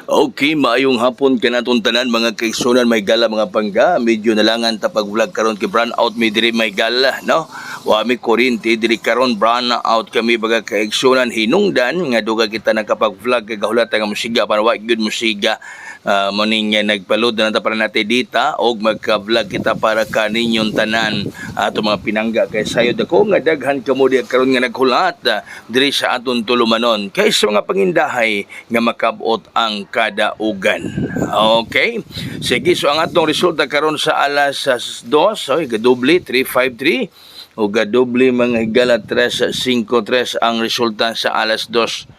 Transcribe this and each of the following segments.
Okay, maayong hapon kanatong tanan mga kaigsunan may gala mga pangga. Medyo nalangan ta pag-vlog karon kay brown out mi diri may gala, no? Wa mi kuryente diri karon brown out kami baga kaigsunan hinungdan nga duga kita nakapag-vlog kay gahulata nga musiga para wa gyud musiga. Morning nga nagpalod na ta para natin dita og magka-vlog kita para kaninyong tanan ato mga pinangga kay sayod ako nga daghan kamo di karon nga naghulat diri sa aton tulumanon kay sa mga pangindahay nga makabot ang kadaugan. Okay? Sige, so ang atong resulta karon sa alas 2, gadoble 353 o gadoble mga higala 353 ang resulta sa alas 2.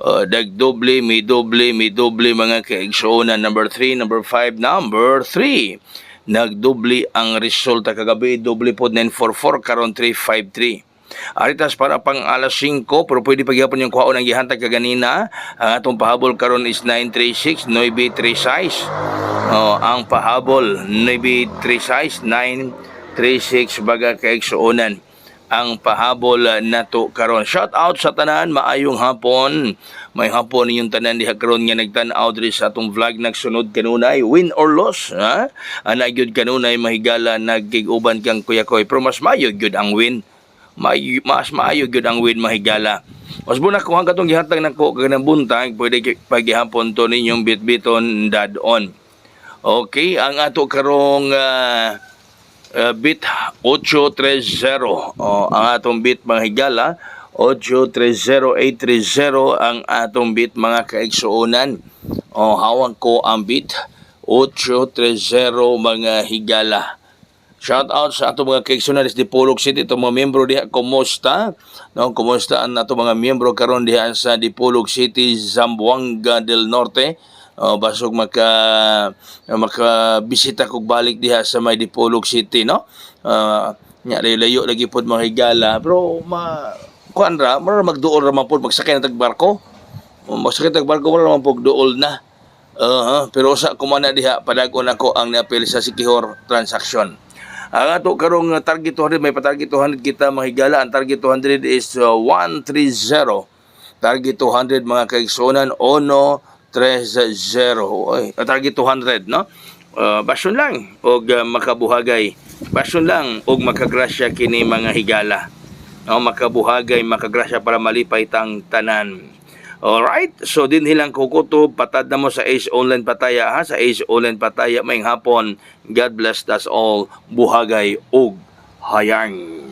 Dagdoble, may doble mga kaigsuonan. Number 3, number 5, number 3. Nagdoble ang resulta kagabi, doble po 944 karon 353. Aritas para pang alas 5 pero pwede pagyapon yung kuhaon ang gihantag kaganina. Ang atong pahabol karon is 936 936. Ang pahabol 936 936 baga kaigsuonan ang pahabol nato karon. Shout out sa tanan, maayong hapon. May hapon ninyong tanan diha karon nga nagtan-aw diri sa atong vlog nagsunod kanunay win or loss, ha? Ana gyud kanunay mahigala nagkig-uban kang kuya-koy pero mas maayo gyud ang win. Mas maayo gyud ang win mahigala. Mas buna ko ang katong gihatag nako kanang buntag pwede paghihapon to ninyong bitbiton dadon. Okay, ang ato karong bit 830 ang atong bit mga higala 830830 ang atong bit mga kaigsuonan. Hawang ko ang bit 830 mga higala. Shout out sa ato mga kaigsuonan di Dipolog City, itong mga miyembro diha, kumusta? No, kumusta ang ato mga miyembro karon diha sa Dipolog City, Zamboanga del Norte? Basog makabisita kog balik diha sa may Dipolog City, no? Nya layo lagi pod mga higala pero kuan ra magduol ra man pod magsakay na tag barko. Magsakay tag barko ra man pod duol na. Pero sa kumana diha padagon ako ang niapil sa Sikihor transaction. Ang ato karong target 200 may pa-target 200 kita mga higala. Ang target 200 is 130. Target 200 mga kaigsuonan 130. Target 200, no? Basyon lang og makabuhagay. Basyon lang og makagrasya kini mga higala. Makabuhagay, makagrasya para malipay tang tanan. Alright, so din hilang kukutob, patad na mo sa Ace Online Pataya, ha? Sa Ace Online Pataya, may hapon. God bless us all, buhagay og hayang.